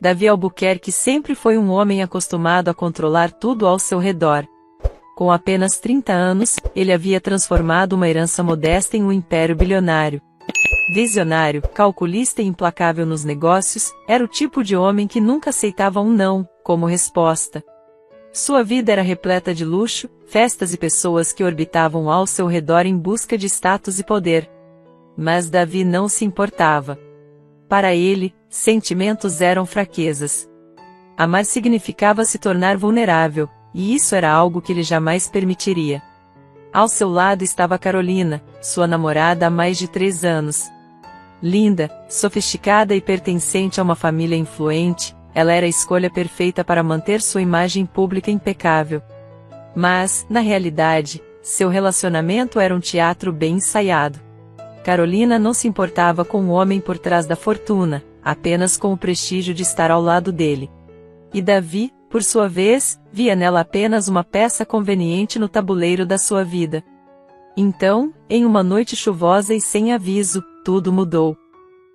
Davi Albuquerque sempre foi um homem acostumado a controlar tudo ao seu redor. Com apenas 30 anos, ele havia transformado uma herança modesta em um império bilionário. Visionário, calculista e implacável nos negócios, era o tipo de homem que nunca aceitava um não como resposta. Sua vida era repleta de luxo, festas e pessoas que orbitavam ao seu redor em busca de status e poder. Mas Davi não se importava. Para ele, sentimentos eram fraquezas. Amar significava se tornar vulnerável, e isso era algo que ele jamais permitiria. Ao seu lado estava Carolina, sua namorada há mais de 3 anos. Linda, sofisticada e pertencente a uma família influente, ela era a escolha perfeita para manter sua imagem pública impecável. Mas, na realidade, seu relacionamento era um teatro bem ensaiado. Carolina não se importava com o homem por trás da fortuna, apenas com o prestígio de estar ao lado dele. E Davi, por sua vez, via nela apenas uma peça conveniente no tabuleiro da sua vida. Então, em uma noite chuvosa e sem aviso, tudo mudou.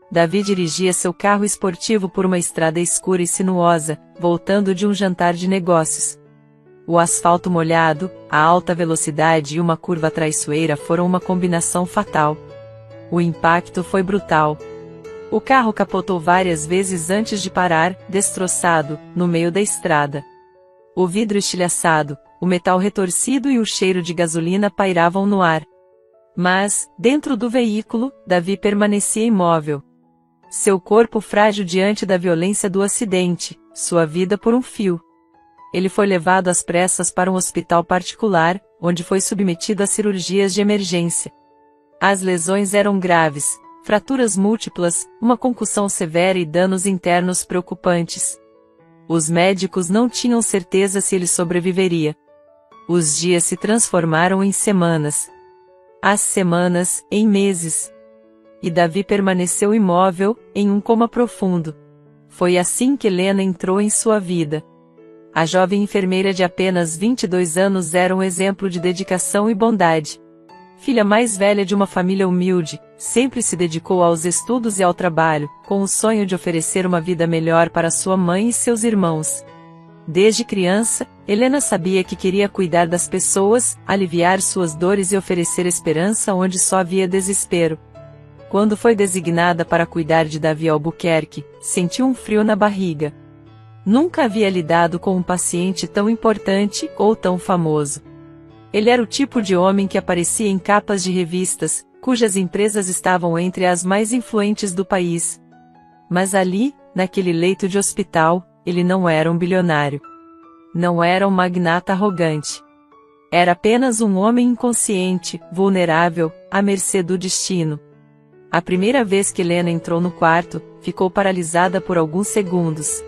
Davi dirigia seu carro esportivo por uma estrada escura e sinuosa, voltando de um jantar de negócios. O asfalto molhado, a alta velocidade e uma curva traiçoeira foram uma combinação fatal. O impacto foi brutal. O carro capotou várias vezes antes de parar, destroçado, no meio da estrada. O vidro estilhaçado, o metal retorcido e o cheiro de gasolina pairavam no ar. Mas, dentro do veículo, Davi permanecia imóvel. Seu corpo frágil diante da violência do acidente, sua vida por um fio. Ele foi levado às pressas para um hospital particular, onde foi submetido a cirurgias de emergência. As lesões eram graves, fraturas múltiplas, uma concussão severa e danos internos preocupantes. Os médicos não tinham certeza se ele sobreviveria. Os dias se transformaram em semanas. As semanas, em meses. E Davi permaneceu imóvel, em um coma profundo. Foi assim que Helena entrou em sua vida. A jovem enfermeira de apenas 22 anos era um exemplo de dedicação e bondade. Filha mais velha de uma família humilde, sempre se dedicou aos estudos e ao trabalho, com o sonho de oferecer uma vida melhor para sua mãe e seus irmãos. Desde criança, Helena sabia que queria cuidar das pessoas, aliviar suas dores e oferecer esperança onde só havia desespero. Quando foi designada para cuidar de Davi Albuquerque, sentiu um frio na barriga. Nunca havia lidado com um paciente tão importante ou tão famoso. Ele era o tipo de homem que aparecia em capas de revistas, cujas empresas estavam entre as mais influentes do país. Mas ali, naquele leito de hospital, ele não era um bilionário. Não era um magnata arrogante. Era apenas um homem inconsciente, vulnerável, à mercê do destino. A primeira vez que Helena entrou no quarto, ficou paralisada por alguns segundos.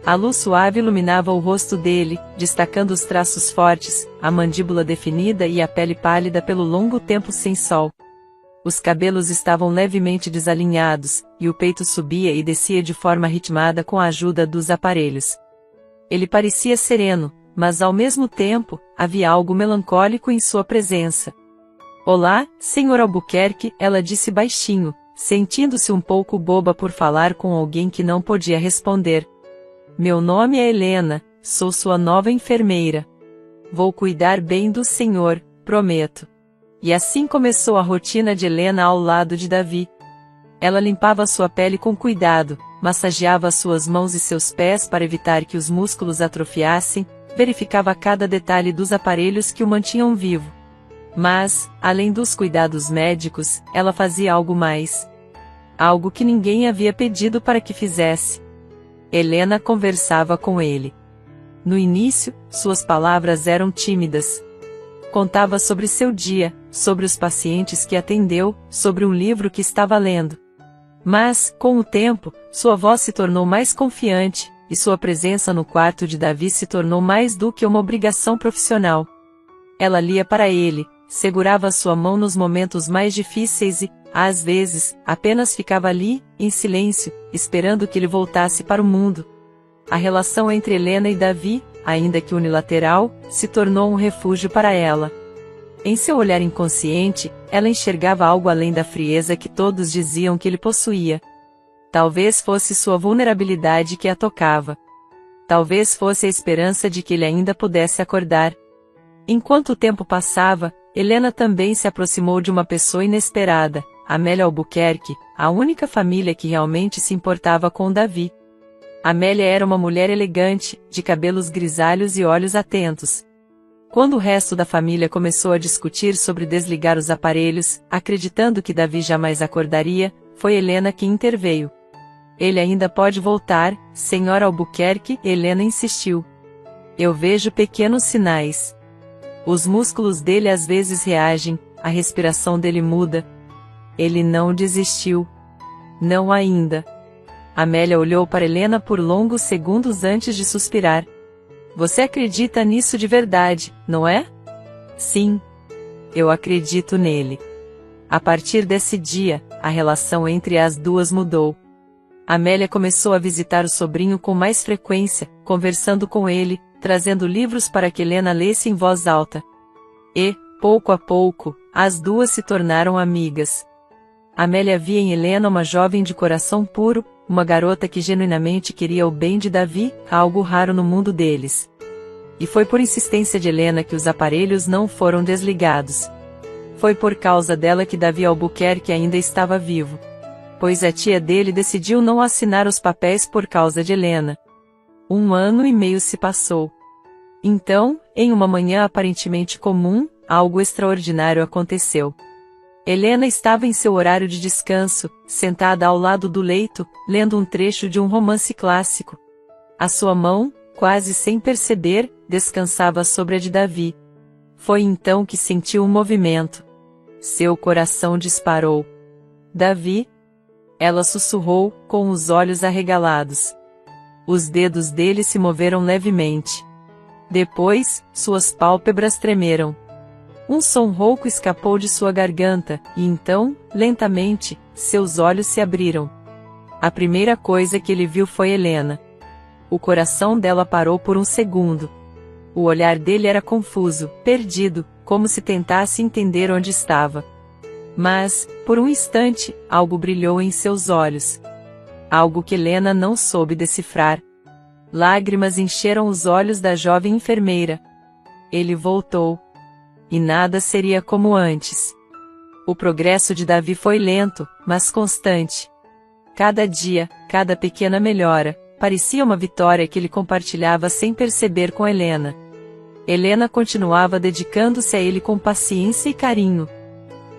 A luz suave iluminava o rosto dele, destacando os traços fortes, a mandíbula definida e a pele pálida pelo longo tempo sem sol. Os cabelos estavam levemente desalinhados, e o peito subia e descia de forma ritmada com a ajuda dos aparelhos. Ele parecia sereno, mas ao mesmo tempo, havia algo melancólico em sua presença. "Olá, Sr. Albuquerque", ela disse baixinho, sentindo-se um pouco boba por falar com alguém que não podia responder. "Meu nome é Helena, sou sua nova enfermeira. Vou cuidar bem do senhor, prometo." E assim começou a rotina de Helena ao lado de Davi. Ela limpava sua pele com cuidado, massageava suas mãos e seus pés para evitar que os músculos atrofiassem, verificava cada detalhe dos aparelhos que o mantinham vivo. Mas, além dos cuidados médicos, ela fazia algo mais. Algo que ninguém havia pedido para que fizesse. Helena conversava com ele. No início, suas palavras eram tímidas. Contava sobre seu dia, sobre os pacientes que atendeu, sobre um livro que estava lendo. Mas, com o tempo, sua voz se tornou mais confiante, e sua presença no quarto de Davi se tornou mais do que uma obrigação profissional. Ela lia para ele, segurava sua mão nos momentos mais difíceis e, às vezes, apenas ficava ali, em silêncio, esperando que ele voltasse para o mundo. A relação entre Helena e Davi, ainda que unilateral, se tornou um refúgio para ela. Em seu olhar inconsciente, ela enxergava algo além da frieza que todos diziam que ele possuía. Talvez fosse sua vulnerabilidade que a tocava. Talvez fosse a esperança de que ele ainda pudesse acordar. Enquanto o tempo passava, Helena também se aproximou de uma pessoa inesperada, Amélia Albuquerque, a única família que realmente se importava com Davi. Amélia era uma mulher elegante, de cabelos grisalhos e olhos atentos. Quando o resto da família começou a discutir sobre desligar os aparelhos, acreditando que Davi jamais acordaria, foi Helena quem interveio. Ele ainda pode voltar, senhora Albuquerque, Helena insistiu. Eu vejo pequenos sinais. Os músculos dele às vezes reagem, a respiração dele muda. Ele não desistiu. Não ainda. Amélia olhou para Helena por longos segundos antes de suspirar. Você acredita nisso de verdade, não é? Sim. Eu acredito nele. A partir desse dia, a relação entre as duas mudou. Amélia começou a visitar o sobrinho com mais frequência, conversando com ele, trazendo livros para que Helena lesse em voz alta. E, pouco a pouco, as duas se tornaram amigas. Amélia via em Helena uma jovem de coração puro, uma garota que genuinamente queria o bem de Davi, algo raro no mundo deles. E foi por insistência de Helena que os aparelhos não foram desligados. Foi por causa dela que Davi Albuquerque ainda estava vivo. Pois a tia dele decidiu não assinar os papéis por causa de Helena. 1 ano e meio se passou. Então, em uma manhã aparentemente comum, algo extraordinário aconteceu. Helena estava em seu horário de descanso, sentada ao lado do leito, lendo um trecho de um romance clássico. A sua mão, quase sem perceber, descansava sobre a de Davi. Foi então que sentiu um movimento. Seu coração disparou. Davi? Ela sussurrou, com os olhos arregalados. Os dedos dele se moveram levemente. Depois, suas pálpebras tremeram. Um som rouco escapou de sua garganta, e então, lentamente, seus olhos se abriram. A primeira coisa que ele viu foi Helena. O coração dela parou por um segundo. O olhar dele era confuso, perdido, como se tentasse entender onde estava. Mas, por um instante, algo brilhou em seus olhos. Algo que Helena não soube decifrar. Lágrimas encheram os olhos da jovem enfermeira. Ele voltou. E nada seria como antes. O progresso de Davi foi lento, mas constante. Cada dia, cada pequena melhora, parecia uma vitória que ele compartilhava sem perceber com Helena. Helena continuava dedicando-se a ele com paciência e carinho.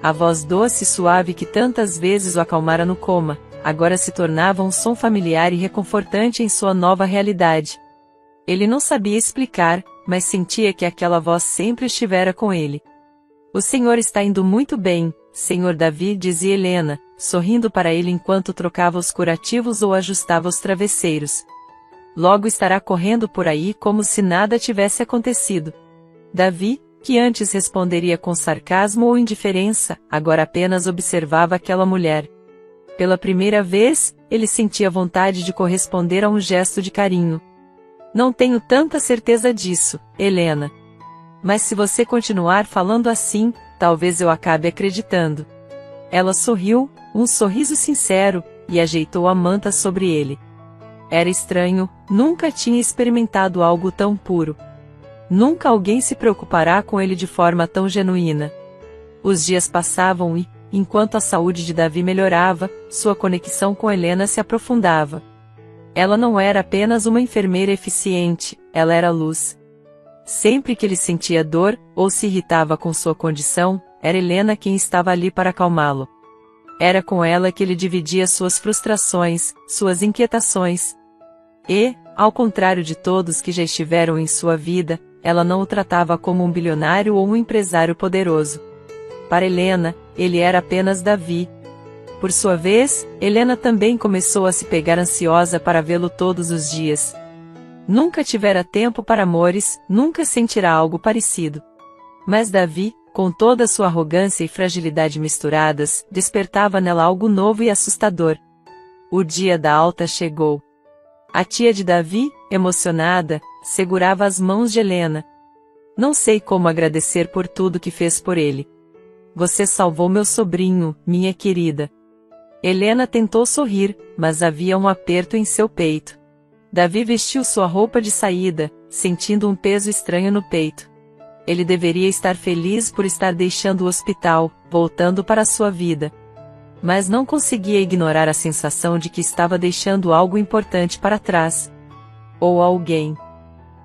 A voz doce e suave que tantas vezes o acalmara no coma, agora se tornava um som familiar e reconfortante em sua nova realidade. Ele não sabia explicar, mas sentia que aquela voz sempre estivera com ele. O senhor está indo muito bem, senhor Davi, dizia Helena, sorrindo para ele enquanto trocava os curativos ou ajustava os travesseiros. Logo estará correndo por aí como se nada tivesse acontecido. Davi, que antes responderia com sarcasmo ou indiferença, agora apenas observava aquela mulher. Pela primeira vez, ele sentia vontade de corresponder a um gesto de carinho. Não tenho tanta certeza disso, Helena. Mas se você continuar falando assim, talvez eu acabe acreditando. Ela sorriu, um sorriso sincero, e ajeitou a manta sobre ele. Era estranho, nunca tinha experimentado algo tão puro. Nunca alguém se preocupará com ele de forma tão genuína. Os dias passavam e, enquanto a saúde de Davi melhorava, sua conexão com Helena se aprofundava. Ela não era apenas uma enfermeira eficiente, ela era luz. Sempre que ele sentia dor, ou se irritava com sua condição, era Helena quem estava ali para acalmá-lo. Era com ela que ele dividia suas frustrações, suas inquietações. E, ao contrário de todos que já estiveram em sua vida, ela não o tratava como um bilionário ou um empresário poderoso. Para Helena, ele era apenas Davi. Por sua vez, Helena também começou a se pegar ansiosa para vê-lo todos os dias. Nunca tivera tempo para amores, nunca sentirá algo parecido. Mas Davi, com toda a sua arrogância e fragilidade misturadas, despertava nela algo novo e assustador. O dia da alta chegou. A tia de Davi, emocionada, segurava as mãos de Helena. Não sei como agradecer por tudo que fez por ele. Você salvou meu sobrinho, minha querida. Helena tentou sorrir, mas havia um aperto em seu peito. Davi vestiu sua roupa de saída, sentindo um peso estranho no peito. Ele deveria estar feliz por estar deixando o hospital, voltando para sua vida. Mas não conseguia ignorar a sensação de que estava deixando algo importante para trás. Ou alguém.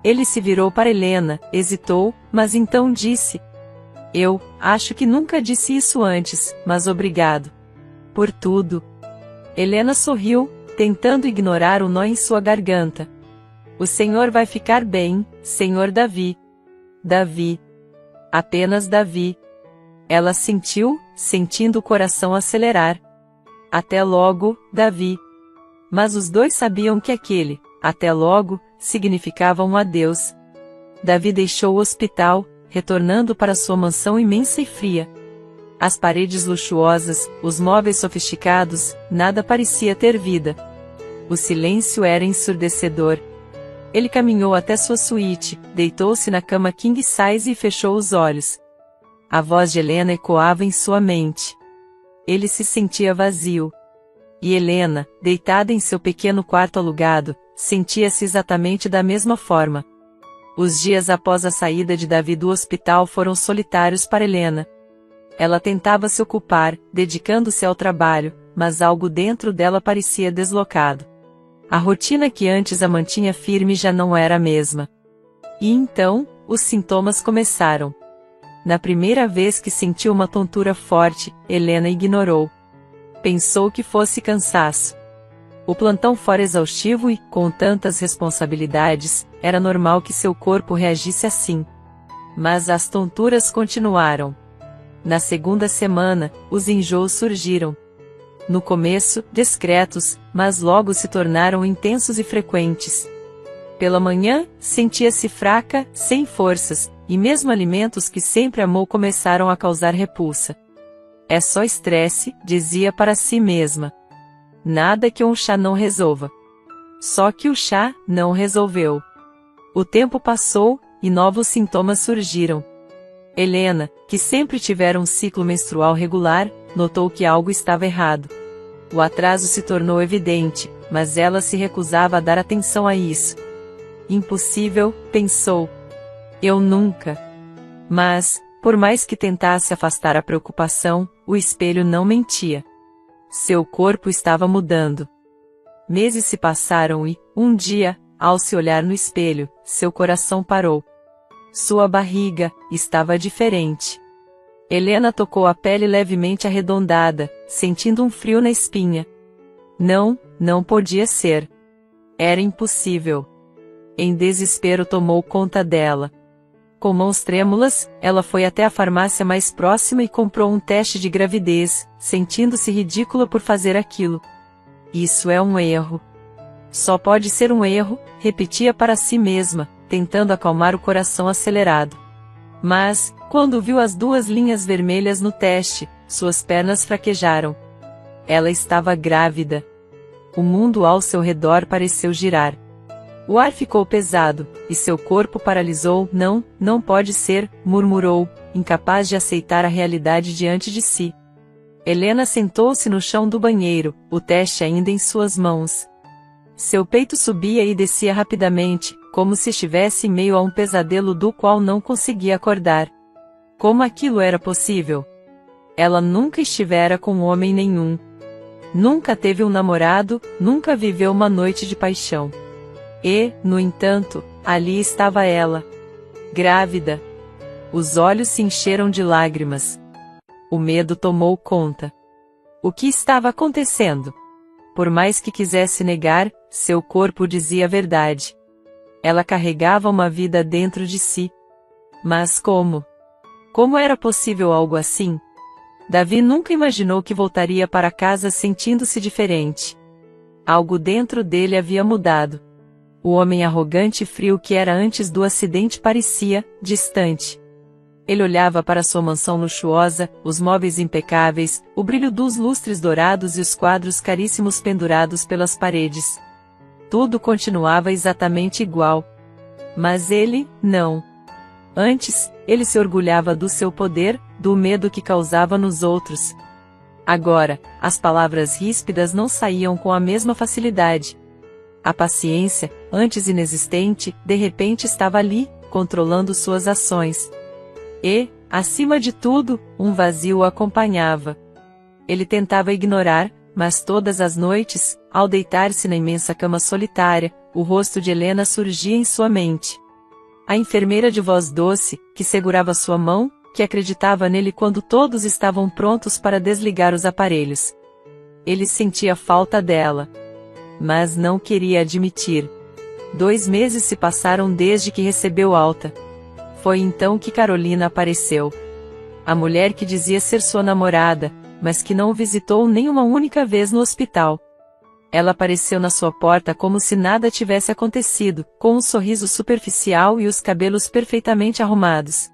Ele se virou para Helena, hesitou, mas então disse: "Eu acho que nunca disse isso antes, mas obrigado por tudo." Helena sorriu, tentando ignorar o nó em sua garganta. "O senhor vai ficar bem, senhor Davi." Davi. Apenas Davi. Ela sentiu, sentindo o coração acelerar. "Até logo, Davi." Mas os dois sabiam que aquele "até logo" significava um adeus. Davi deixou o hospital, retornando para sua mansão imensa e fria. As paredes luxuosas, os móveis sofisticados, nada parecia ter vida. O silêncio era ensurdecedor. Ele caminhou até sua suíte, deitou-se na cama king size e fechou os olhos. A voz de Helena ecoava em sua mente. Ele se sentia vazio. E Helena, deitada em seu pequeno quarto alugado, sentia-se exatamente da mesma forma. Os dias após a saída de Davi do hospital foram solitários para Helena. Ela tentava se ocupar, dedicando-se ao trabalho, mas algo dentro dela parecia deslocado. A rotina que antes a mantinha firme já não era a mesma. E então, os sintomas começaram. Na primeira vez que sentiu uma tontura forte, Helena ignorou. Pensou que fosse cansaço. O plantão fora exaustivo e, com tantas responsabilidades, era normal que seu corpo reagisse assim. Mas as tonturas continuaram. Na segunda semana, os enjoos surgiram. No começo, discretos, mas logo se tornaram intensos e frequentes. Pela manhã, sentia-se fraca, sem forças, e mesmo alimentos que sempre amou começaram a causar repulsa. "É só estresse", dizia para si mesma. "Nada que um chá não resolva." Só que o chá não resolveu. O tempo passou, e novos sintomas surgiram. Helena, que sempre tivera um ciclo menstrual regular, notou que algo estava errado. O atraso se tornou evidente, mas ela se recusava a dar atenção a isso. Impossível, pensou. Eu nunca. Mas, por mais que tentasse afastar a preocupação, o espelho não mentia. Seu corpo estava mudando. Meses se passaram e, um dia, ao se olhar no espelho, seu coração parou. Sua barriga estava diferente. Helena tocou a pele levemente arredondada, sentindo um frio na espinha. Não podia ser. Era impossível. Em desespero tomou conta dela. Com mãos trêmulas, ela foi até a farmácia mais próxima e comprou um teste de gravidez, sentindo-se ridícula por fazer aquilo. Isso é um erro. Só pode ser um erro, repetia para si mesma, tentando acalmar o coração acelerado. Mas, quando viu as 2 linhas vermelhas no teste, suas pernas fraquejaram. Ela estava grávida. O mundo ao seu redor pareceu girar. O ar ficou pesado, e seu corpo paralisou. Não pode ser, murmurou, incapaz de aceitar a realidade diante de si. Helena sentou-se no chão do banheiro, o teste ainda em suas mãos. Seu peito subia e descia rapidamente, como se estivesse em meio a um pesadelo do qual não conseguia acordar. Como aquilo era possível? Ela nunca estivera com homem nenhum. Nunca teve um namorado, nunca viveu uma noite de paixão. E, no entanto, ali estava ela. Grávida. Os olhos se encheram de lágrimas. O medo tomou conta. O que estava acontecendo? Por mais que quisesse negar, seu corpo dizia a verdade. Ela carregava uma vida dentro de si. Mas como? Como era possível algo assim? Davi nunca imaginou que voltaria para casa sentindo-se diferente. Algo dentro dele havia mudado. O homem arrogante e frio que era antes do acidente parecia distante. Ele olhava para sua mansão luxuosa, os móveis impecáveis, o brilho dos lustres dourados e os quadros caríssimos pendurados pelas paredes. Tudo continuava exatamente igual. Mas ele, não. Antes, ele se orgulhava do seu poder, do medo que causava nos outros. Agora, as palavras ríspidas não saíam com a mesma facilidade. A paciência, antes inexistente, de repente estava ali, controlando suas ações. E, acima de tudo, um vazio o acompanhava. Ele tentava ignorar, mas todas as noites, ao deitar-se na imensa cama solitária, o rosto de Helena surgia em sua mente. A enfermeira de voz doce, que segurava sua mão, que acreditava nele quando todos estavam prontos para desligar os aparelhos. Ele sentia falta dela. Mas não queria admitir. 2 meses se passaram desde que recebeu alta. Foi então que Carolina apareceu. A mulher que dizia ser sua namorada, mas que não o visitou nem uma única vez no hospital. Ela apareceu na sua porta como se nada tivesse acontecido, com um sorriso superficial e os cabelos perfeitamente arrumados.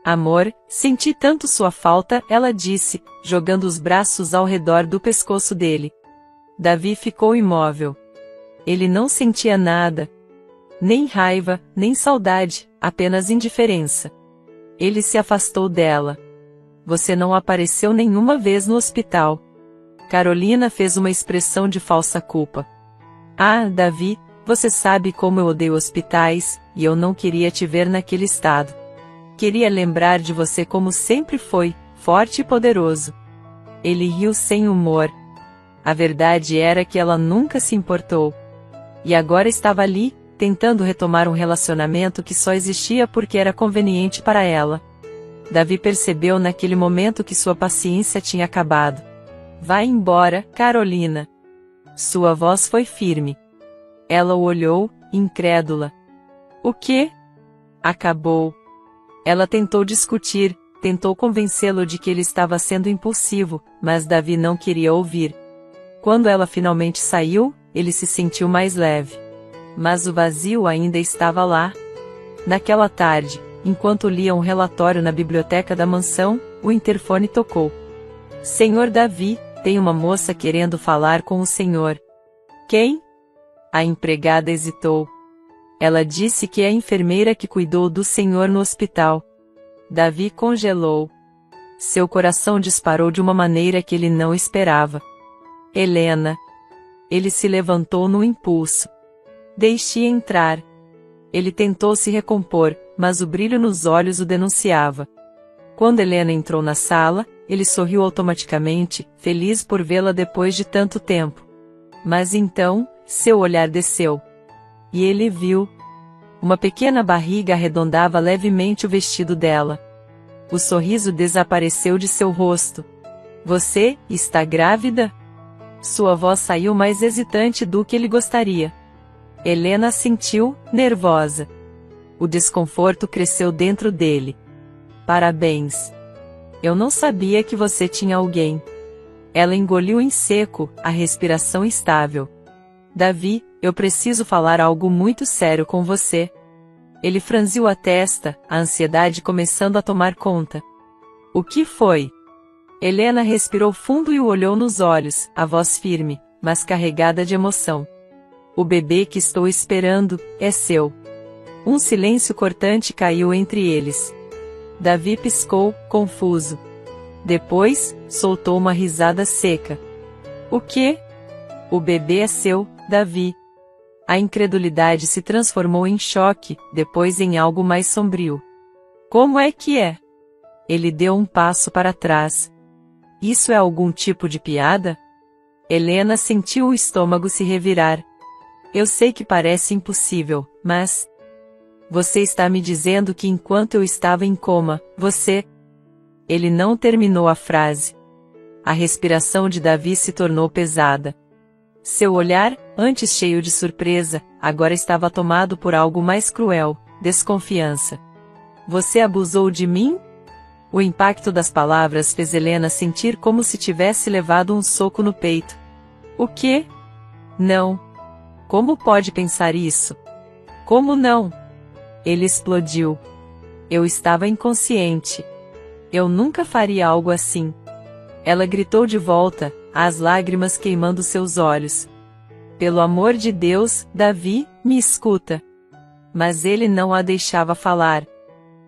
Amor, senti tanto sua falta, ela disse, jogando os braços ao redor do pescoço dele. Davi ficou imóvel. Ele não sentia nada. Nem raiva, nem saudade, apenas indiferença. Ele se afastou dela. Você não apareceu nenhuma vez no hospital. Carolina fez uma expressão de falsa culpa. Ah, Davi, você sabe como eu odeio hospitais, e eu não queria te ver naquele estado. Queria lembrar de você como sempre foi, forte e poderoso. Ele riu sem humor. A verdade era que ela nunca se importou. E agora estava ali, tentando retomar um relacionamento que só existia porque era conveniente para ela. Davi percebeu naquele momento que sua paciência tinha acabado. Vá embora, Carolina. Sua voz foi firme. Ela o olhou, incrédula. O quê? Acabou. Ela tentou discutir, tentou convencê-lo de que ele estava sendo impulsivo, mas Davi não queria ouvir. Quando ela finalmente saiu, ele se sentiu mais leve. Mas o vazio ainda estava lá. Naquela tarde, enquanto lia um relatório na biblioteca da mansão, o interfone tocou. Senhor Davi, tem uma moça querendo falar com o senhor. Quem? A empregada hesitou. Ela disse que é a enfermeira que cuidou do senhor no hospital. Davi congelou. Seu coração disparou de uma maneira que ele não esperava. Helena. Ele se levantou no impulso. Deixe entrar. Ele tentou se recompor, mas o brilho nos olhos o denunciava. Quando Helena entrou na sala, ele sorriu automaticamente, feliz por vê-la depois de tanto tempo. Mas então, seu olhar desceu. E ele viu. Uma pequena barriga arredondava levemente o vestido dela. O sorriso desapareceu de seu rosto. Você está grávida? Sua voz saiu mais hesitante do que ele gostaria. Helena sentiu, nervosa. O desconforto cresceu dentro dele. Parabéns. Eu não sabia que você tinha alguém. Ela engoliu em seco, a respiração instável. Davi, eu preciso falar algo muito sério com você. Ele franziu a testa, a ansiedade começando a tomar conta. O que foi? Helena respirou fundo e o olhou nos olhos, a voz firme, mas carregada de emoção. O bebê que estou esperando, é seu. Um silêncio cortante caiu entre eles. Davi piscou, confuso. Depois, soltou uma risada seca. O quê? O bebê é seu, Davi. A incredulidade se transformou em choque, depois em algo mais sombrio. Como é que é? Ele deu um passo para trás. Isso é algum tipo de piada? Helena sentiu o estômago se revirar. Eu sei que parece impossível, mas... Você está me dizendo que enquanto eu estava em coma, você... Ele não terminou a frase. A respiração de Davi se tornou pesada. Seu olhar, antes cheio de surpresa, agora estava tomado por algo mais cruel, desconfiança. Você abusou de mim? O impacto das palavras fez Helena sentir como se tivesse levado um soco no peito. O quê? Não. Como pode pensar isso? Como não? Ele explodiu. Eu estava inconsciente. Eu nunca faria algo assim. Ela gritou de volta, as lágrimas queimando seus olhos. Pelo amor de Deus, Davi, me escuta. Mas ele não a deixava falar.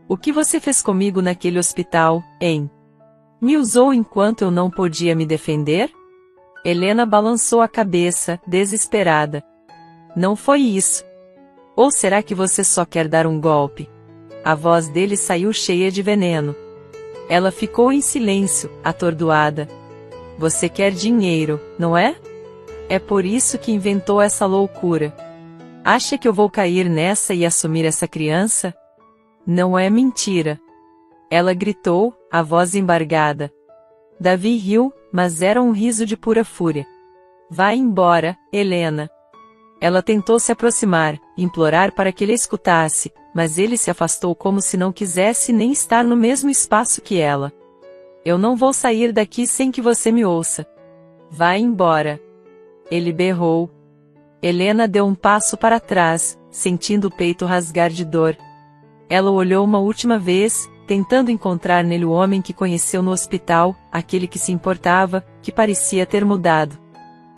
O que você fez comigo naquele hospital, hein? Me usou enquanto eu não podia me defender? Helena balançou a cabeça, desesperada. Não foi isso. Ou será que você só quer dar um golpe? A voz dele saiu cheia de veneno. Ela ficou em silêncio, atordoada. Você quer dinheiro, não é? É por isso que inventou essa loucura. Acha que eu vou cair nessa e assumir essa criança? Não é mentira. Ela gritou, a voz embargada. Davi riu, mas era um riso de pura fúria. Vá embora, Helena. Ela tentou se aproximar, implorar para que ele escutasse, mas ele se afastou como se não quisesse nem estar no mesmo espaço que ela. Eu não vou sair daqui sem que você me ouça. Vá embora. Ele berrou. Helena deu um passo para trás, sentindo o peito rasgar de dor. Ela o olhou uma última vez, tentando encontrar nele o homem que conheceu no hospital, aquele que se importava, que parecia ter mudado.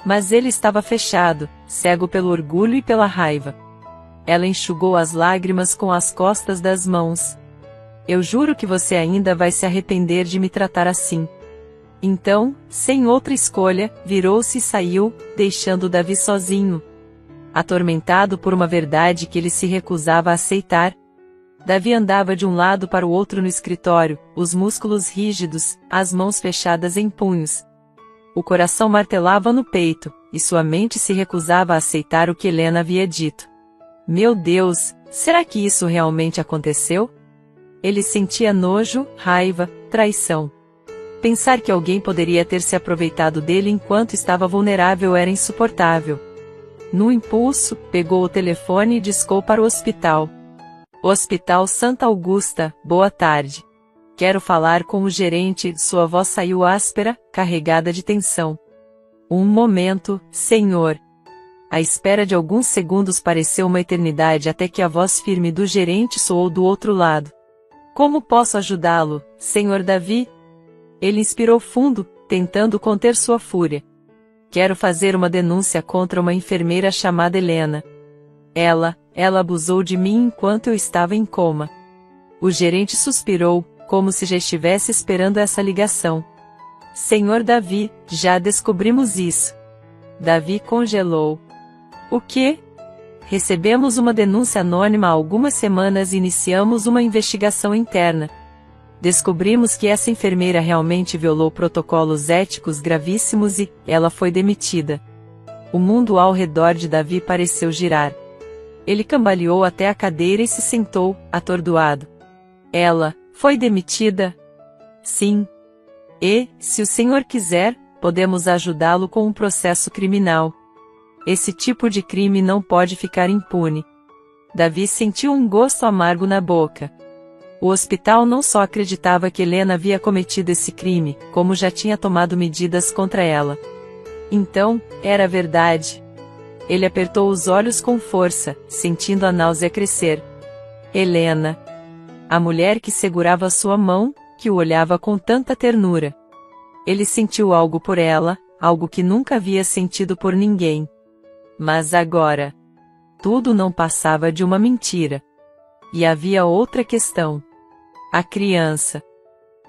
Mas ele estava fechado, cego pelo orgulho e pela raiva. Ela enxugou as lágrimas com as costas das mãos. Eu juro que você ainda vai se arrepender de me tratar assim. Então, sem outra escolha, virou-se e saiu, deixando Davi sozinho. Atormentado por uma verdade que ele se recusava a aceitar, Davi andava de um lado para o outro no escritório, os músculos rígidos, as mãos fechadas em punhos. O coração martelava no peito, e sua mente se recusava a aceitar o que Helena havia dito. Meu Deus, será que isso realmente aconteceu? Ele sentia nojo, raiva, traição. Pensar que alguém poderia ter se aproveitado dele enquanto estava vulnerável era insuportável. No impulso, pegou o telefone e discou para o hospital. Hospital Santa Augusta, boa tarde. Quero falar com o gerente, sua voz saiu áspera, carregada de tensão. Um momento, senhor. A espera de alguns segundos pareceu uma eternidade até que a voz firme do gerente soou do outro lado. Como posso ajudá-lo, senhor Davi? Ele inspirou fundo, tentando conter sua fúria. Quero fazer uma denúncia contra uma enfermeira chamada Helena. Ela abusou de mim enquanto eu estava em coma. O gerente suspirou, como se já estivesse esperando essa ligação. Senhor Davi, já descobrimos isso. Davi congelou. O quê? Recebemos uma denúncia anônima há algumas semanas e iniciamos uma investigação interna. Descobrimos que essa enfermeira realmente violou protocolos éticos gravíssimos e ela foi demitida. O mundo ao redor de Davi pareceu girar. Ele cambaleou até a cadeira e se sentou, atordoado. Ela foi demitida? Sim. E, se o senhor quiser, podemos ajudá-lo com um processo criminal. Esse tipo de crime não pode ficar impune. Davi sentiu um gosto amargo na boca. O hospital não só acreditava que Helena havia cometido esse crime, como já tinha tomado medidas contra ela. Então, era verdade. Ele apertou os olhos com força, sentindo a náusea crescer. Helena. A mulher que segurava sua mão, que o olhava com tanta ternura. Ele sentiu algo por ela, algo que nunca havia sentido por ninguém. Mas agora, tudo não passava de uma mentira. E havia outra questão. A criança.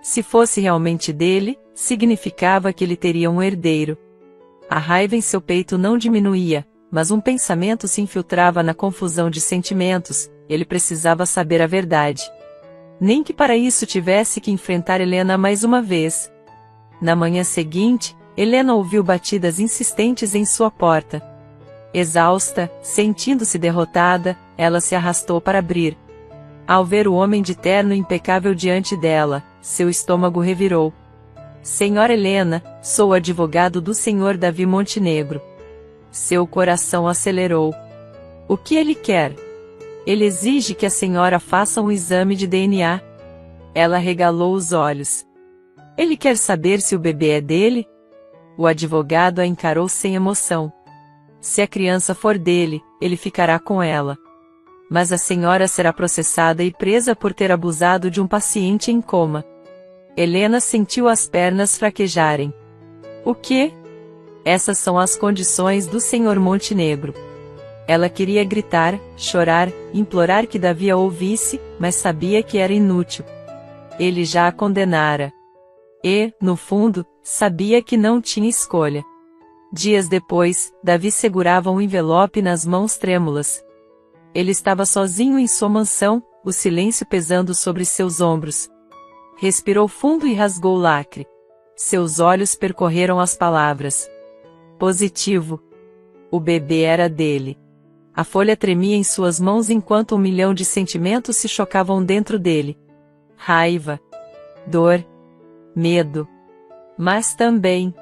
Se fosse realmente dele, significava que ele teria um herdeiro. A raiva em seu peito não diminuía, mas um pensamento se infiltrava na confusão de sentimentos. Ele precisava saber a verdade. Nem que para isso tivesse que enfrentar Helena mais uma vez. Na manhã seguinte, Helena ouviu batidas insistentes em sua porta. Exausta, sentindo-se derrotada, ela se arrastou para abrir. Ao ver o homem de terno impecável diante dela, seu estômago revirou. Senhora Helena, sou advogado do senhor Davi Montenegro. Seu coração acelerou. O que ele quer? Ele exige que a senhora faça um exame de DNA. Ela regalou os olhos. Ele quer saber se o bebê é dele? O advogado a encarou sem emoção. Se a criança for dele, ele ficará com ela. Mas a senhora será processada e presa por ter abusado de um paciente em coma. Helena sentiu as pernas fraquejarem. O quê? Essas são as condições do senhor Montenegro. Ela queria gritar, chorar, implorar que Davi a ouvisse, mas sabia que era inútil. Ele já a condenara. E, no fundo, sabia que não tinha escolha. Dias depois, Davi segurava um envelope nas mãos trêmulas. Ele estava sozinho em sua mansão, o silêncio pesando sobre seus ombros. Respirou fundo e rasgou o lacre. Seus olhos percorreram as palavras. Positivo. O bebê era dele. A folha tremia em suas mãos enquanto 1 milhão de sentimentos se chocavam dentro dele. Raiva. Dor. Medo. Mas também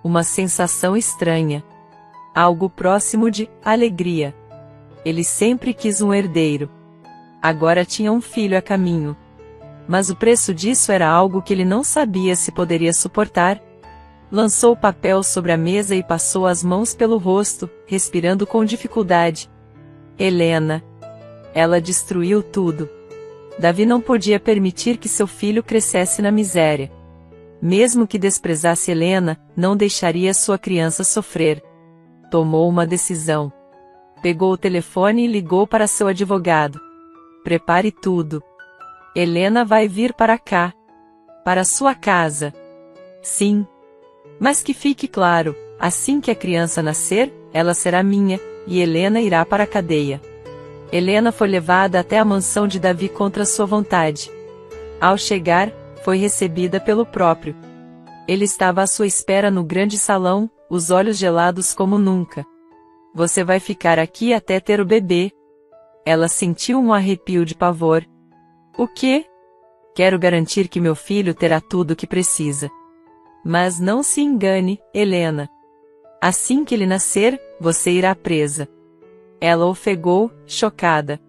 uma sensação estranha. Algo próximo de alegria. Ele sempre quis um herdeiro. Agora tinha um filho a caminho. Mas o preço disso era algo que ele não sabia se poderia suportar. Lançou o papel sobre a mesa e passou as mãos pelo rosto, respirando com dificuldade. Helena. Ela destruiu tudo. Davi não podia permitir que seu filho crescesse na miséria. Mesmo que desprezasse Helena, não deixaria sua criança sofrer. Tomou uma decisão. Pegou o telefone e ligou para seu advogado. Prepare tudo. Helena vai vir para cá. Para sua casa. Sim. Mas que fique claro, assim que a criança nascer, ela será minha, e Helena irá para a cadeia. Helena foi levada até a mansão de Davi contra sua vontade. Ao chegar, foi recebida pelo próprio. Ele estava à sua espera no grande salão, os olhos gelados como nunca. Você vai ficar aqui até ter o bebê. Ela sentiu um arrepio de pavor. O quê? Quero garantir que meu filho terá tudo o que precisa. Mas não se engane, Helena. Assim que ele nascer, você irá presa. Ela ofegou, chocada.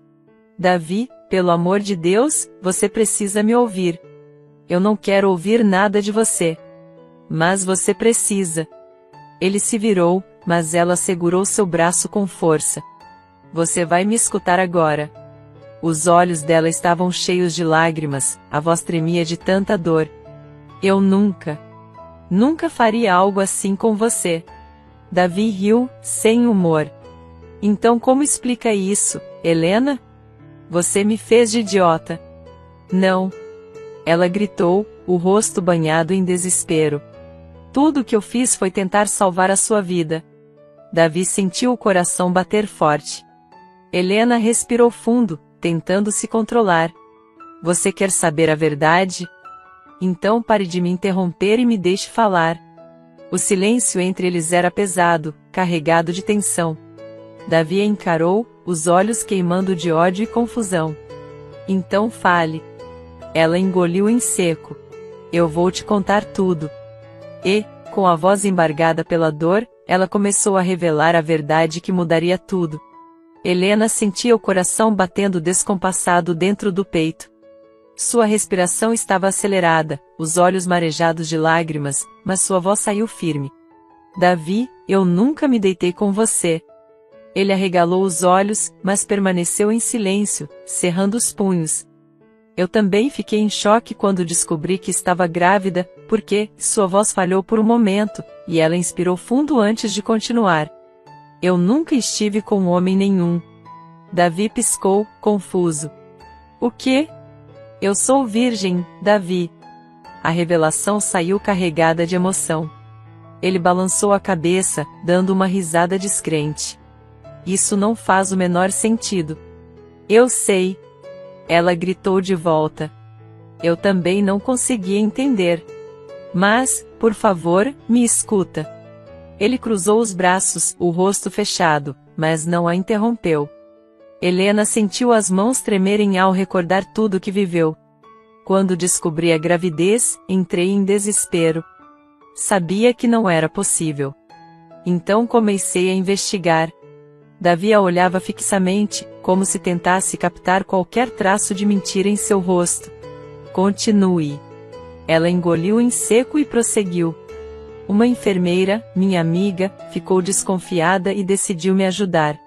Davi, pelo amor de Deus, você precisa me ouvir. Eu não quero ouvir nada de você. Mas você precisa. Ele se virou, mas ela segurou seu braço com força. Você vai me escutar agora. Os olhos dela estavam cheios de lágrimas, a voz tremia de tanta dor. Eu nunca faria algo assim com você. Davi riu, sem humor. Então como explica isso, Helena? Você me fez de idiota. Não. Ela gritou, o rosto banhado em desespero. Tudo o que eu fiz foi tentar salvar a sua vida. Davi sentiu o coração bater forte. Helena respirou fundo, tentando se controlar. Você quer saber a verdade? Então pare de me interromper e me deixe falar. O silêncio entre eles era pesado, carregado de tensão. Davi a encarou, os olhos queimando de ódio e confusão. Então fale. Ela engoliu em seco. Eu vou te contar tudo. E, com a voz embargada pela dor, ela começou a revelar a verdade que mudaria tudo. Helena sentia o coração batendo descompassado dentro do peito. Sua respiração estava acelerada, os olhos marejados de lágrimas, mas sua voz saiu firme. Davi, eu nunca me deitei com você. Ele arregalou os olhos, mas permaneceu em silêncio, cerrando os punhos. Eu também fiquei em choque quando descobri que estava grávida, porque sua voz falhou por um momento, e ela inspirou fundo antes de continuar. Eu nunca estive com homem nenhum. Davi piscou, confuso. O quê? Eu sou virgem, Davi. A revelação saiu carregada de emoção. Ele balançou a cabeça, dando uma risada descrente. Isso não faz o menor sentido. Eu sei. Ela gritou de volta. Eu também não conseguia entender. Mas, por favor, me escuta. Ele cruzou os braços, o rosto fechado, mas não a interrompeu. Helena sentiu as mãos tremerem ao recordar tudo o que viveu. Quando descobri a gravidez, entrei em desespero. Sabia que não era possível. Então comecei a investigar. Davi a olhava fixamente, como se tentasse captar qualquer traço de mentira em seu rosto. Continue. Ela engoliu em seco e prosseguiu. Uma enfermeira, minha amiga, ficou desconfiada e decidiu me ajudar.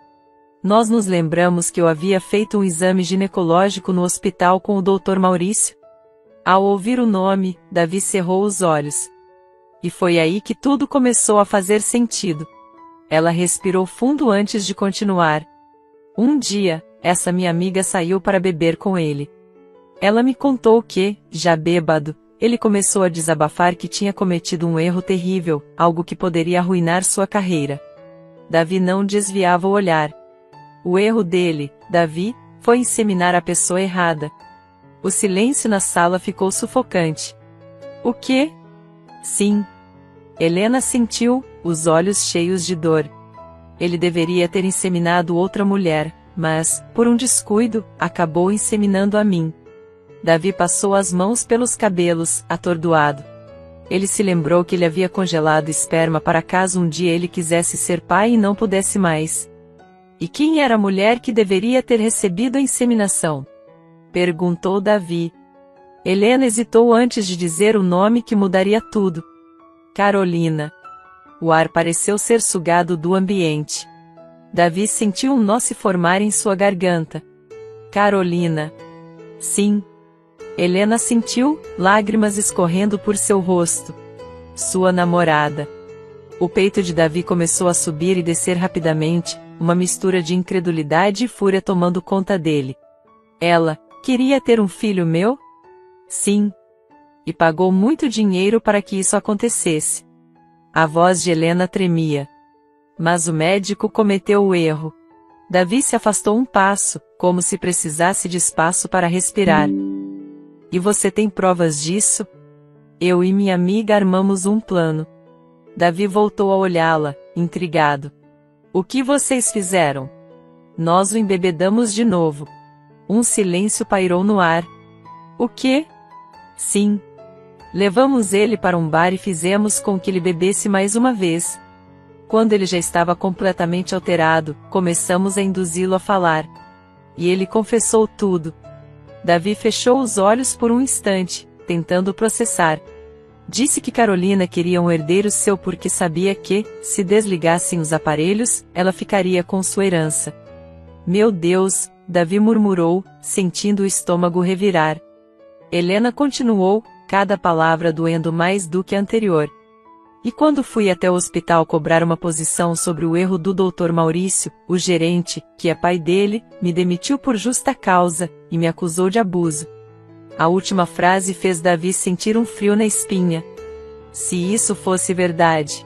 Nós nos lembramos que eu havia feito um exame ginecológico no hospital com o Dr. Maurício. Ao ouvir o nome, Davi cerrou os olhos. E foi aí que tudo começou a fazer sentido. Ela respirou fundo antes de continuar. Um dia, essa minha amiga saiu para beber com ele. Ela me contou que, já bêbado, ele começou a desabafar que tinha cometido um erro terrível, algo que poderia arruinar sua carreira. Davi não desviava o olhar. O erro dele, Davi, foi inseminar a pessoa errada. O silêncio na sala ficou sufocante. O quê? Sim. Helena sentiu, os olhos cheios de dor. Ele deveria ter inseminado outra mulher, mas, por um descuido, acabou inseminando a mim. Davi passou as mãos pelos cabelos, atordoado. Ele se lembrou que ele havia congelado esperma para caso um dia ele quisesse ser pai e não pudesse mais. E quem era a mulher que deveria ter recebido a inseminação? Perguntou Davi. Helena hesitou antes de dizer o nome que mudaria tudo. Carolina. O ar pareceu ser sugado do ambiente. Davi sentiu um nó se formar em sua garganta. Carolina. Sim. Helena sentiu, lágrimas escorrendo por seu rosto. Sua namorada. O peito de Davi começou a subir e descer rapidamente, uma mistura de incredulidade e fúria tomando conta dele. Ela, queria ter um filho meu? Sim. E pagou muito dinheiro para que isso acontecesse. A voz de Helena tremia. Mas o médico cometeu o erro. Davi se afastou um passo, como se precisasse de espaço para respirar. E você tem provas disso? Eu e minha amiga armamos um plano. Davi voltou a olhá-la, intrigado. O que vocês fizeram? Nós o embebedamos de novo. Um silêncio pairou no ar. O quê? Sim. Levamos ele para um bar e fizemos com que ele bebesse mais uma vez. Quando ele já estava completamente alterado, começamos a induzi-lo a falar. E ele confessou tudo. Davi fechou os olhos por um instante, tentando processar. Disse que Carolina queria um herdeiro seu porque sabia que, se desligassem os aparelhos, ela ficaria com sua herança. Meu Deus, Davi murmurou, sentindo o estômago revirar. Helena continuou, cada palavra doendo mais do que a anterior. E quando fui até o hospital cobrar uma posição sobre o erro do Dr. Maurício, o gerente, que é pai dele, me demitiu por justa causa, e me acusou de abuso. A última frase fez Davi sentir um frio na espinha. Se isso fosse verdade.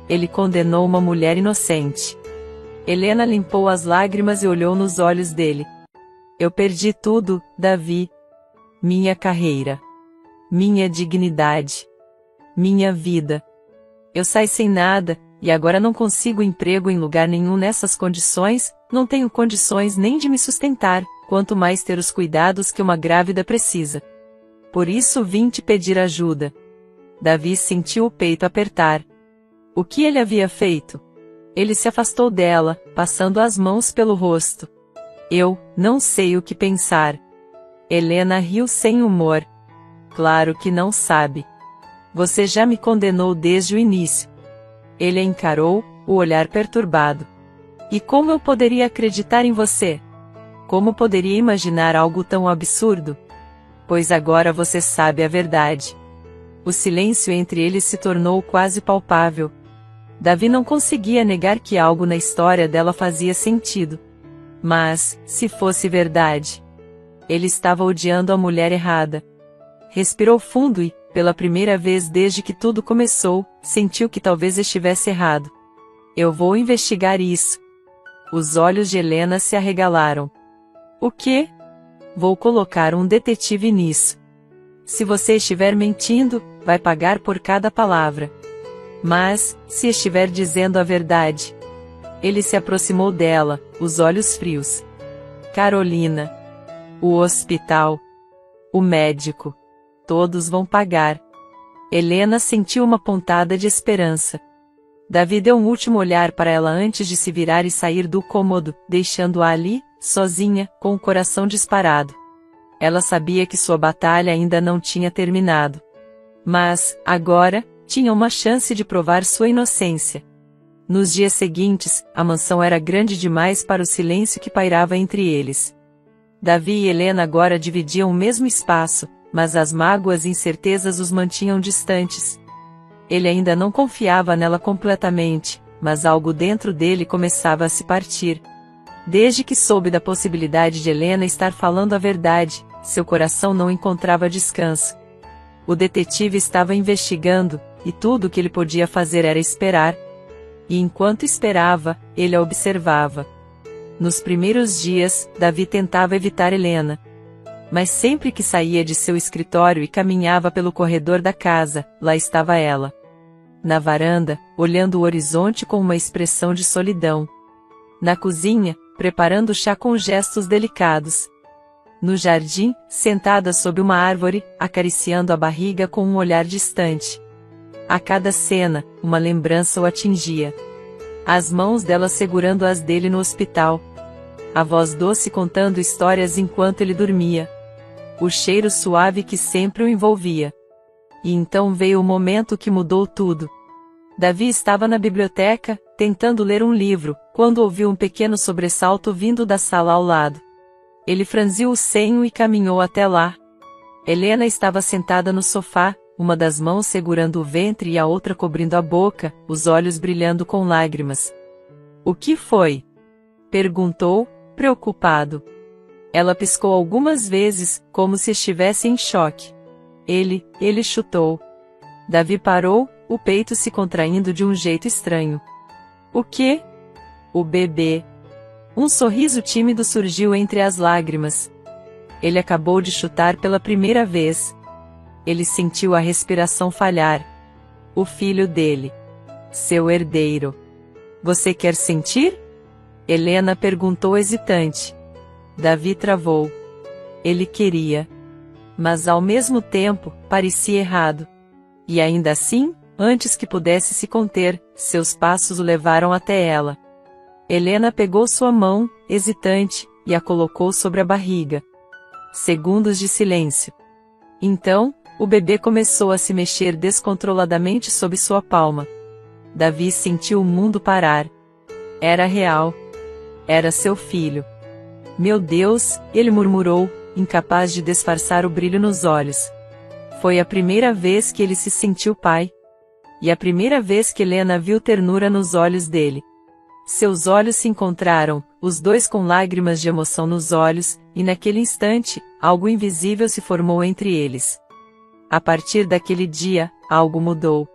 Ele condenou uma mulher inocente. Helena limpou as lágrimas e olhou nos olhos dele. Eu perdi tudo, Davi. Minha carreira. Minha dignidade. Minha vida. Eu saí sem nada, e agora não consigo emprego em lugar nenhum nessas condições, não tenho condições nem de me sustentar, quanto mais ter os cuidados que uma grávida precisa. Por isso vim te pedir ajuda. Davi sentiu o peito apertar. O que ele havia feito? Ele se afastou dela, passando as mãos pelo rosto. Eu não sei o que pensar. Helena riu sem humor. Claro que não sabe. Você já me condenou desde o início. Ele a encarou, o olhar perturbado. E como eu poderia acreditar em você? Como poderia imaginar algo tão absurdo? Pois agora você sabe a verdade. O silêncio entre eles se tornou quase palpável. Davi não conseguia negar que algo na história dela fazia sentido. Mas, se fosse verdade, ele estava odiando a mulher errada. Respirou fundo e, pela primeira vez desde que tudo começou, sentiu que talvez estivesse errado. Eu vou investigar isso. Os olhos de Helena se arregalaram. O quê? Vou colocar um detetive nisso. Se você estiver mentindo, vai pagar por cada palavra. Mas, se estiver dizendo a verdade. Ele se aproximou dela, os olhos frios. Carolina. O hospital. O médico. Todos vão pagar. Helena sentiu uma pontada de esperança. Davi deu um último olhar para ela antes de se virar e sair do cômodo, deixando-a ali, sozinha, com o coração disparado. Ela sabia que sua batalha ainda não tinha terminado. Mas, agora, tinha uma chance de provar sua inocência. Nos dias seguintes, a mansão era grande demais para o silêncio que pairava entre eles. Davi e Helena agora dividiam o mesmo espaço, mas as mágoas e incertezas os mantinham distantes. Ele ainda não confiava nela completamente, mas algo dentro dele começava a se partir. Desde que soube da possibilidade de Helena estar falando a verdade, seu coração não encontrava descanso. O detetive estava investigando, e tudo o que ele podia fazer era esperar. E enquanto esperava, ele a observava. Nos primeiros dias, Davi tentava evitar Helena. Mas sempre que saía de seu escritório e caminhava pelo corredor da casa, lá estava ela. Na varanda, olhando o horizonte com uma expressão de solidão. Na cozinha, preparando chá com gestos delicados. No jardim, sentada sob uma árvore, acariciando a barriga com um olhar distante. A cada cena, uma lembrança o atingia. As mãos dela segurando as dele no hospital. A voz doce contando histórias enquanto ele dormia. O cheiro suave que sempre o envolvia. E então veio o momento que mudou tudo. Davi estava na biblioteca, tentando ler um livro, quando ouviu um pequeno sobressalto vindo da sala ao lado. Ele franziu o senho e caminhou até lá. Helena estava sentada no sofá, uma das mãos segurando o ventre e a outra cobrindo a boca, os olhos brilhando com lágrimas. "O que foi?" perguntou, preocupado. Ela piscou algumas vezes, como se estivesse em choque. Ele chutou. Davi parou, o peito se contraindo de um jeito estranho. "O quê?" "O bebê." Um sorriso tímido surgiu entre as lágrimas. Ele acabou de chutar pela primeira vez. Ele sentiu a respiração falhar. O filho dele. Seu herdeiro. "Você quer sentir?" Helena perguntou hesitante. Davi travou. Ele queria. Mas ao mesmo tempo, parecia errado. E ainda assim, antes que pudesse se conter, seus passos o levaram até ela. Helena pegou sua mão, hesitante, e a colocou sobre a barriga. Segundos de silêncio. Então, o bebê começou a se mexer descontroladamente sob sua palma. Davi sentiu o mundo parar. Era real. Era seu filho. "Meu Deus", ele murmurou, incapaz de disfarçar o brilho nos olhos. Foi a primeira vez que ele se sentiu pai. E a primeira vez que Helena viu ternura nos olhos dele. Seus olhos se encontraram, os dois com lágrimas de emoção nos olhos, e naquele instante, algo invisível se formou entre eles. A partir daquele dia, algo mudou.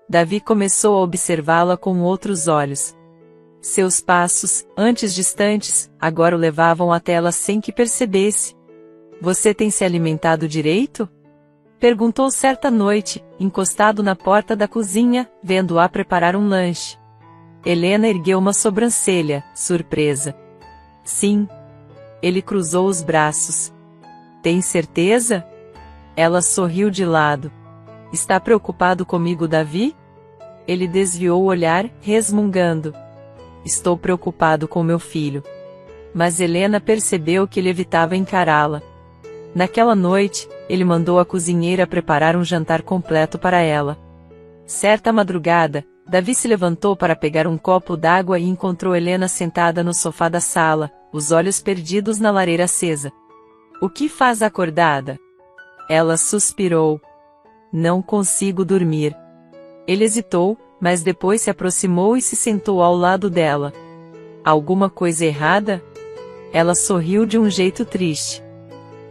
Davi começou a observá-la com outros olhos. Seus passos, antes distantes, agora o levavam até ela sem que percebesse. "Você tem se alimentado direito?" perguntou certa noite, encostado na porta da cozinha, vendo-a preparar um lanche. Helena ergueu uma sobrancelha, surpresa. "Sim." Ele cruzou os braços. "Tem certeza?" Ela sorriu de lado. "Está preocupado comigo, Davi?" Ele desviou o olhar, resmungando. "Estou preocupado com meu filho." Mas Helena percebeu que ele evitava encará-la. Naquela noite, ele mandou a cozinheira preparar um jantar completo para ela. Certa madrugada, Davi se levantou para pegar um copo d'água e encontrou Helena sentada no sofá da sala, os olhos perdidos na lareira acesa. "O que faz acordada?" Ela suspirou. "Não consigo dormir." Ele hesitou, mas depois se aproximou e se sentou ao lado dela. "Alguma coisa errada?" Ela sorriu de um jeito triste.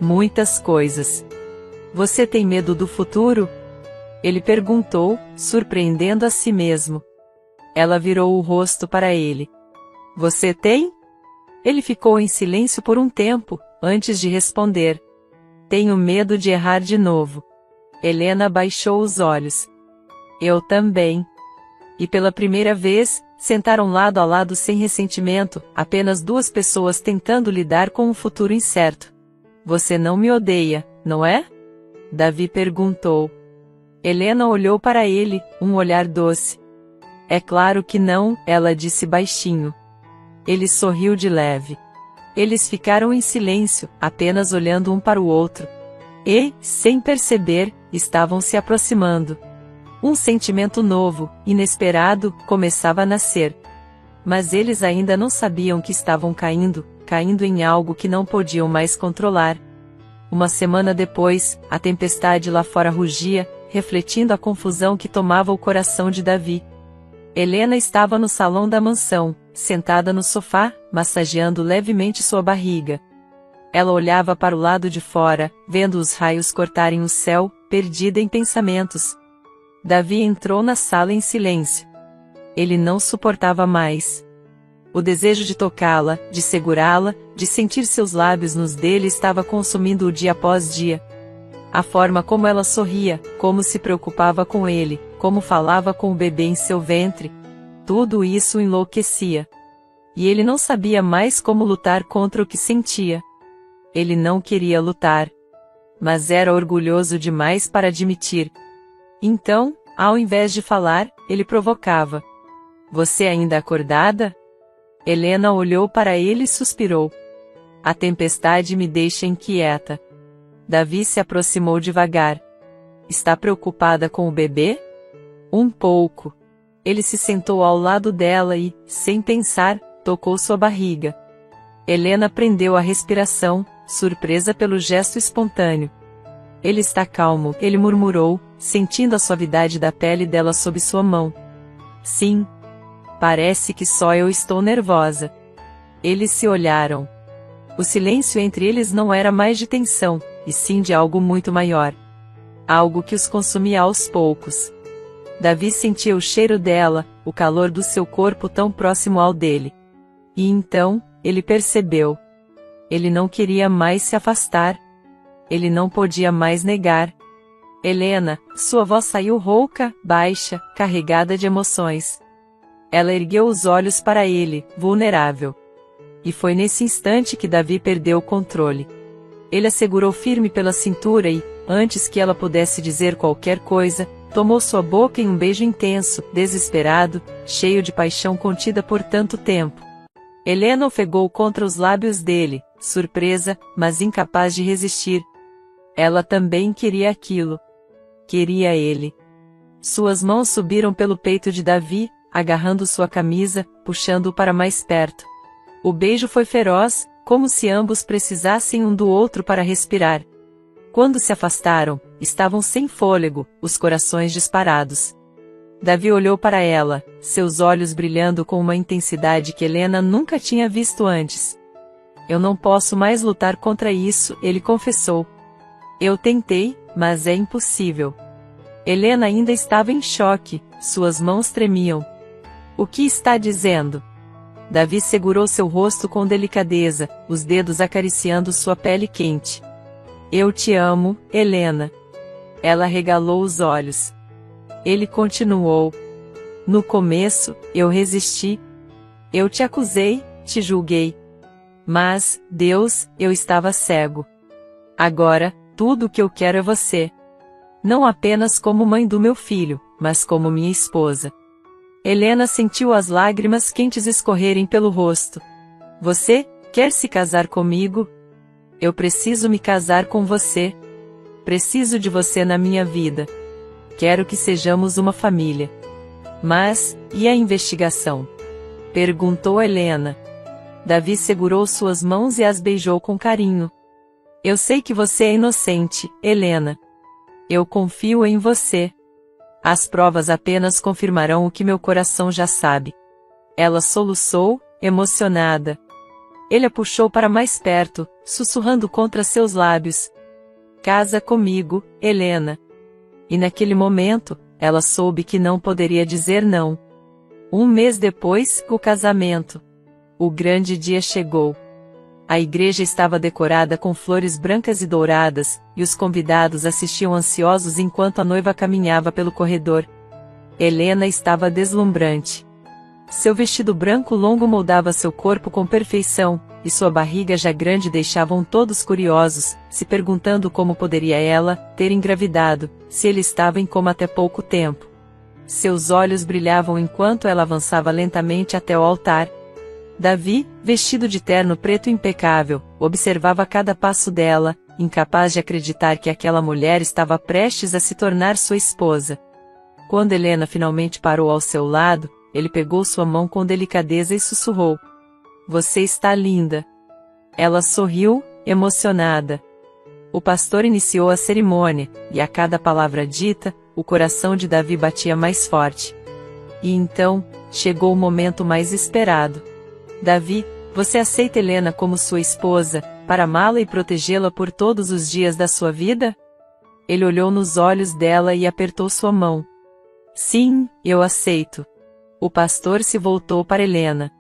"Muitas coisas." "Você tem medo do futuro?" Ele perguntou, surpreendendo a si mesmo. Ela virou o rosto para ele. "Você tem?" Ele ficou em silêncio por um tempo, antes de responder. "Tenho medo de errar de novo." Helena baixou os olhos. "Eu também." E pela primeira vez, sentaram lado a lado sem ressentimento, apenas duas pessoas tentando lidar com um futuro incerto. "Você não me odeia, não é?" Davi perguntou. Helena olhou para ele, um olhar doce. "É claro que não", ela disse baixinho. Ele sorriu de leve. Eles ficaram em silêncio, apenas olhando um para o outro. E, sem perceber, estavam se aproximando. Um sentimento novo, inesperado, começava a nascer. Mas eles ainda não sabiam que estavam caindo em algo que não podiam mais controlar. Uma semana depois, a tempestade lá fora rugia, refletindo a confusão que tomava o coração de Davi. Helena estava no salão da mansão, sentada no sofá, massageando levemente sua barriga. Ela olhava para o lado de fora, vendo os raios cortarem o céu, perdida em pensamentos. Davi entrou na sala em silêncio. Ele não suportava mais. O desejo de tocá-la, de segurá-la, de sentir seus lábios nos dele estava consumindo-o dia após dia. A forma como ela sorria, como se preocupava com ele, como falava com o bebê em seu ventre, tudo isso o enlouquecia. E ele não sabia mais como lutar contra o que sentia. Ele não queria lutar. Mas era orgulhoso demais para admitir. Então, ao invés de falar, ele provocava. Você ainda acordada? Helena olhou para ele e suspirou. A tempestade me deixa inquieta. Davi se aproximou devagar. Está preocupada com o bebê? Um pouco. Ele se sentou ao lado dela e, sem pensar, tocou sua barriga. Helena prendeu a respiração, surpresa pelo gesto espontâneo. Ele está calmo, ele murmurou, sentindo a suavidade da pele dela sob sua mão. Sim. Parece que só eu estou nervosa. Eles se olharam. O silêncio entre eles não era mais de tensão, e sim de algo muito maior. Algo que os consumia aos poucos. Davi sentia o cheiro dela, o calor do seu corpo tão próximo ao dele. E então, ele percebeu. Ele não queria mais se afastar. Ele não podia mais negar. Helena, sua voz saiu rouca, baixa, carregada de emoções. Ela ergueu os olhos para ele, vulnerável. E foi nesse instante que Davi perdeu o controle. Ele a segurou firme pela cintura e, antes que ela pudesse dizer qualquer coisa, tomou sua boca em um beijo intenso, desesperado, cheio de paixão contida por tanto tempo. Helena ofegou contra os lábios dele, surpresa, mas incapaz de resistir. Ela também queria aquilo. Queria ele. Suas mãos subiram pelo peito de Davi, agarrando sua camisa, puxando-o para mais perto. O beijo foi feroz, como se ambos precisassem um do outro para respirar. Quando se afastaram, estavam sem fôlego, os corações disparados. Davi olhou para ela, seus olhos brilhando com uma intensidade que Helena nunca tinha visto antes. Eu não posso mais lutar contra isso, ele confessou. Eu tentei, mas é impossível. Helena ainda estava em choque, suas mãos tremiam. O que está dizendo? Davi segurou seu rosto com delicadeza, os dedos acariciando sua pele quente. Eu te amo, Helena. Ela regalou os olhos. Ele continuou. No começo, eu resisti. Eu te acusei, te julguei. Mas, Deus, eu estava cego. Agora, tudo o que eu quero é você. Não apenas como mãe do meu filho, mas como minha esposa. Helena sentiu as lágrimas quentes escorrerem pelo rosto. Você quer se casar comigo? Eu preciso me casar com você. Preciso de você na minha vida. Quero que sejamos uma família. Mas, e a investigação? Perguntou Helena. Davi segurou suas mãos e as beijou com carinho. Eu sei que você é inocente, Helena. Eu confio em você. As provas apenas confirmarão o que meu coração já sabe. Ela soluçou, emocionada. Ele a puxou para mais perto, sussurrando contra seus lábios. Casa comigo, Helena. E naquele momento, ela soube que não poderia dizer não. Um mês depois, o casamento. O grande dia chegou. A igreja estava decorada com flores brancas e douradas, e os convidados assistiam ansiosos enquanto a noiva caminhava pelo corredor. Helena estava deslumbrante. Seu vestido branco longo moldava seu corpo com perfeição, e sua barriga já grande deixavam todos curiosos, se perguntando como poderia ela ter engravidado, se ele estava em coma até pouco tempo. Seus olhos brilhavam enquanto ela avançava lentamente até o altar. Davi, vestido de terno preto impecável, observava cada passo dela, incapaz de acreditar que aquela mulher estava prestes a se tornar sua esposa. Quando Helena finalmente parou ao seu lado, ele pegou sua mão com delicadeza e sussurrou. Você está linda. Ela sorriu, emocionada. O pastor iniciou a cerimônia, e a cada palavra dita, o coração de Davi batia mais forte. E então, chegou o momento mais esperado. Davi, você aceita Helena como sua esposa, para amá-la e protegê-la por todos os dias da sua vida? Ele olhou nos olhos dela e apertou sua mão. Sim, eu aceito. O pastor se voltou para Helena.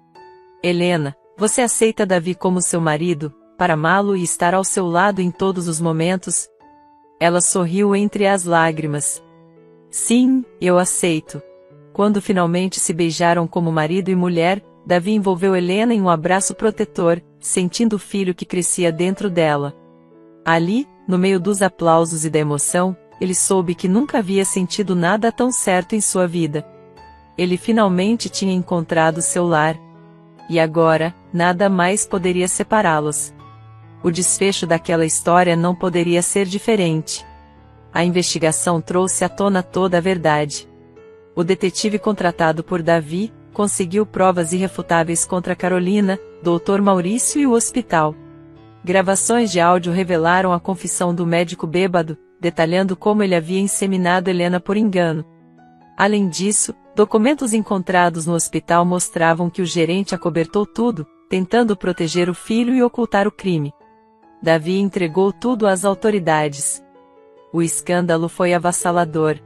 Helena, você aceita Davi como seu marido, para amá-lo e estar ao seu lado em todos os momentos? Ela sorriu entre as lágrimas. Sim, eu aceito. Quando finalmente se beijaram como marido e mulher, Davi envolveu Helena em um abraço protetor, sentindo o filho que crescia dentro dela. Ali, no meio dos aplausos e da emoção, ele soube que nunca havia sentido nada tão certo em sua vida. Ele finalmente tinha encontrado seu lar. E agora, nada mais poderia separá-los. O desfecho daquela história não poderia ser diferente. A investigação trouxe à tona toda a verdade. O detetive contratado por Davi conseguiu provas irrefutáveis contra Carolina, Dr. Maurício e o hospital. Gravações de áudio revelaram a confissão do médico bêbado, detalhando como ele havia inseminado Helena por engano. Além disso, documentos encontrados no hospital mostravam que o gerente acobertou tudo, tentando proteger o filho e ocultar o crime. Davi entregou tudo às autoridades. O escândalo foi avassalador.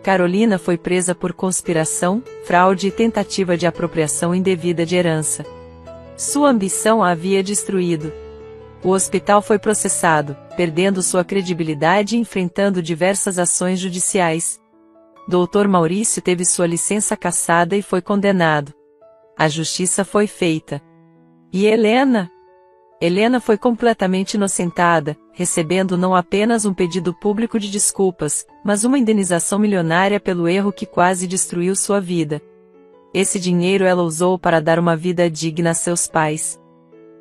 Carolina foi presa por conspiração, fraude e tentativa de apropriação indevida de herança. Sua ambição a havia destruído. O hospital foi processado, perdendo sua credibilidade e enfrentando diversas ações judiciais. Dr. Maurício teve sua licença cassada e foi condenado. A justiça foi feita. E Helena? Helena foi completamente inocentada, recebendo não apenas um pedido público de desculpas, mas uma indenização milionária pelo erro que quase destruiu sua vida. Esse dinheiro ela usou para dar uma vida digna a seus pais.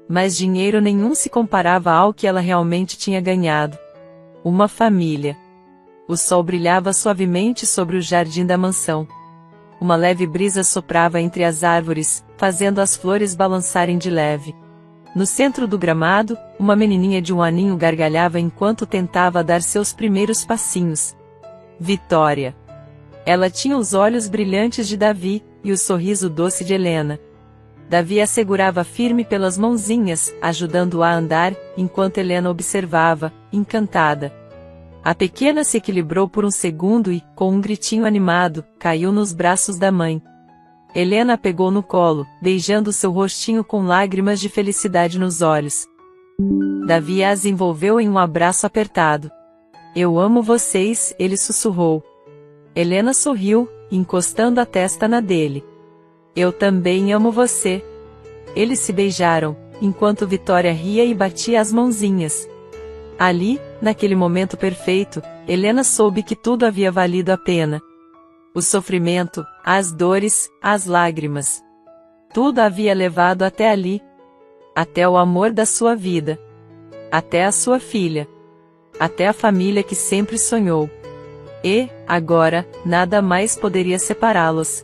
Mas dinheiro nenhum se comparava ao que ela realmente tinha ganhado. Uma família. O sol brilhava suavemente sobre o jardim da mansão. Uma leve brisa soprava entre as árvores, fazendo as flores balançarem de leve. No centro do gramado, uma menininha de 1 aninho gargalhava enquanto tentava dar seus primeiros passinhos. Vitória. Ela tinha os olhos brilhantes de Davi, e o sorriso doce de Helena. Davi a segurava firme pelas mãozinhas, ajudando-a a andar, enquanto Helena observava, encantada. A pequena se equilibrou por um segundo e, com um gritinho animado, caiu nos braços da mãe. Helena a pegou no colo, beijando seu rostinho com lágrimas de felicidade nos olhos. Davi as envolveu em um abraço apertado. Eu amo vocês, ele sussurrou. Helena sorriu, encostando a testa na dele. Eu também amo você. Eles se beijaram, enquanto Vitória ria e batia as mãozinhas. Ali, naquele momento perfeito, Helena soube que tudo havia valido a pena. O sofrimento, as dores, as lágrimas. Tudo havia levado até ali. Até o amor da sua vida. Até a sua filha. Até a família que sempre sonhou. E, agora, nada mais poderia separá-los.